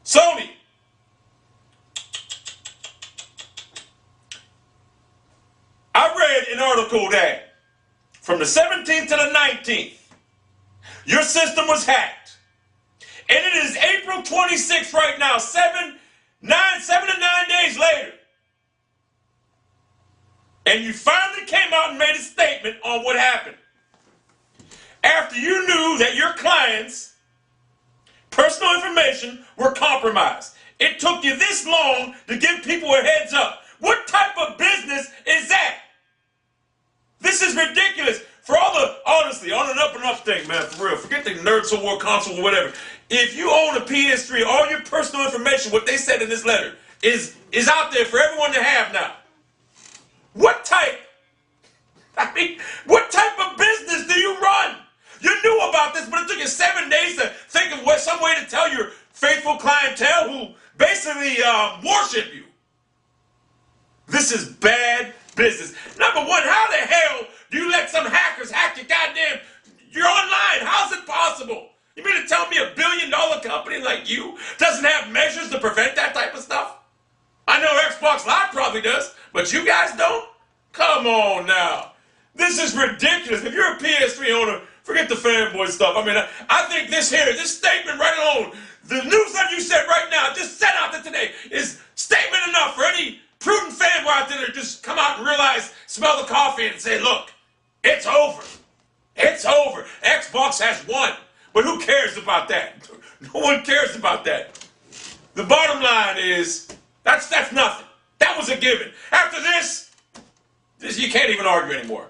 Sony. I read an article that from the 17th to the 19th, your system was hacked. And it is April 26th right now, 7 to 9 days later. And you finally came out and made a statement on what happened. After you knew that your clients' personal information were compromised. It took you this long to give people a heads up. What type of business is that? This is ridiculous. For all the, honestly, on an up and up thing, man, for real. Forget the Nerds of War console or whatever. If you own a PS3, all your personal information, what they said in this letter, is out there for everyone to have now. What type of business do you run? You knew about this, but it took you 7 days to think of some way to tell your faithful clientele who basically worship you. This is bad business. Number one, how the hell do you let some hackers hack your goddamn... You're online. How's it possible? You mean to tell me $1 billion company like you doesn't have measures to prevent that type of stuff? I know Xbox Live probably does, but you guys don't? Come on now. This is ridiculous. If you're a PS3 owner, forget the fanboy stuff. I mean, I think this statement right alone, the news that you said right now, just said out there today, is statement enough for any prudent fanboy out there to just come out and realize, smell the coffee and say, look, it's over. It's over. Xbox has won. But who cares about that? No one cares about that. The bottom line is, that's nothing. That was a given. After this, you can't even argue anymore.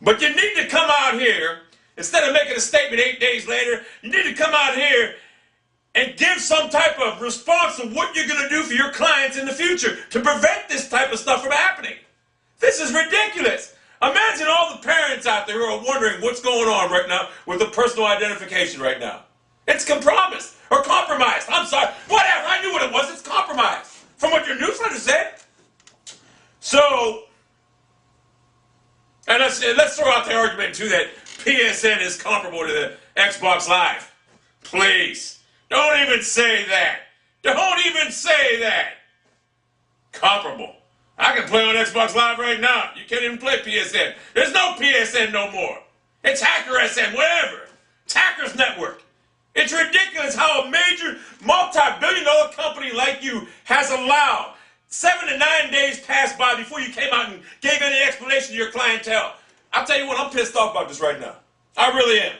But you need to come out here, instead of making a statement 8 days later, you need to come out here and give some type of response to what you're going to do for your clients in the future to prevent this type of stuff from happening. This is ridiculous. Imagine all the parents out there who are wondering what's going on right now with the personal identification right now. It's compromised or compromised. I'm sorry. Whatever. I knew what it was. It's compromised. From what your newsletter said. So, and let's throw out the argument too that PSN is comparable to the Xbox Live. Please. Don't even say that. Don't even say that. Comparable. I can play on Xbox Live right now. You can't even play PSN. There's no PSN no more. It's Hacker SN, whatever. It's Hackers Network. It's ridiculous how a major multi-billion-dollar company like you has allowed 7 to 9 days pass by before you came out and gave any explanation to your clientele. I'll tell you what, I'm pissed off about this right now. I really am.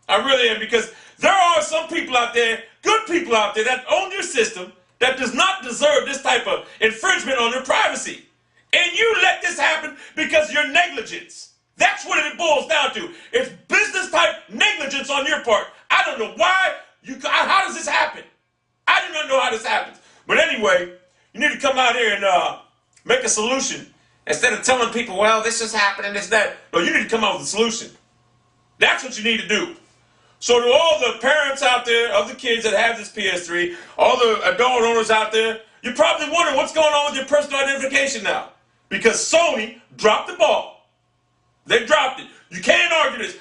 I really am, because there are some people out there, good people out there, that own your system, that does not deserve this type of infringement on their privacy. And you let this happen because of your negligence. That's what it boils down to. It's business type negligence on your part. I don't know why. How does this happen? I do not know how this happens. But anyway, you need to come out here and make a solution. Instead of telling people, well, this is happening, this, that. No, you need to come out with a solution. That's what you need to do. So to all the parents out there of the kids that have this PS3, all the adult owners out there, you're probably wondering what's going on with your personal identification now. Because Sony dropped the ball. They dropped it. You can't argue this.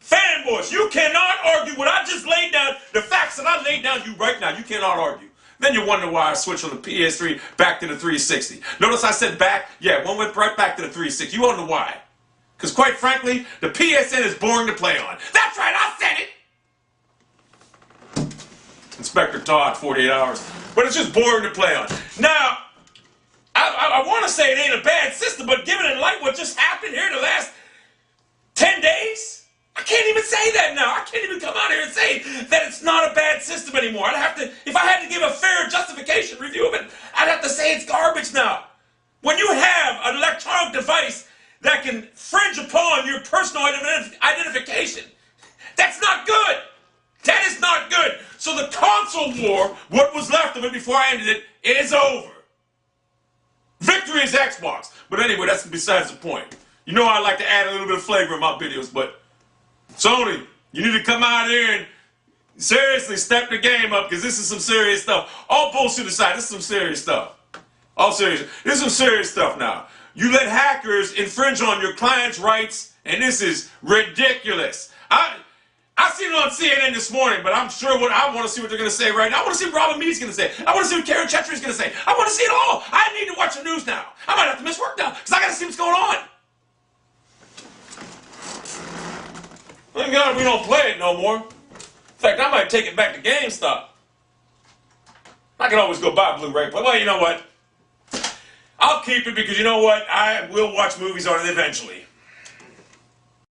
Fanboys, you cannot argue what I just laid down, the facts that I laid down to you right now. You cannot argue. Then you wonder why I switched from the PS3 back to the 360. Notice I said back? Yeah, one went right back to the 360. You wonder why. Because quite frankly, the PSN is boring to play on. That's right, I said it! Inspector Todd, 48 hours. But it's just boring to play on. Now, I want to say it ain't a bad system, but given in light what just happened here in the last 10 days, I can't even say that now. I can't even come out here and say that it's not a bad system anymore. I'd have to, if I had to give a fair justification review of it, I'd have to say it's garbage now. When you have an electronic device that can infringe upon your personal identification, that's not good. That is not good. So the console war, what was left of it before I ended it, is over. Victory is Xbox. But anyway, that's besides the point. You know I like to add a little bit of flavor in my videos, but Sony, you need to come out here and seriously step the game up, because this is some serious stuff. All bullshit aside, this is some serious stuff. All serious. This is some serious stuff now. You let hackers infringe on your clients' rights, and this is ridiculous. I I seen it on CNN this morning, but I'm sure I want to see what they're going to say right now. I want to see what Robin Meade's going to say. I want to see what Karen Chetry's going to say. I want to see it all. I need to watch the news now. I might have to miss work now because I got to see what's going on. Thank God we don't play it no more. In fact, I might take it back to GameStop. I can always go buy a Blu-ray player. Well, you know what? I'll keep it because you know what? I will watch movies on it eventually.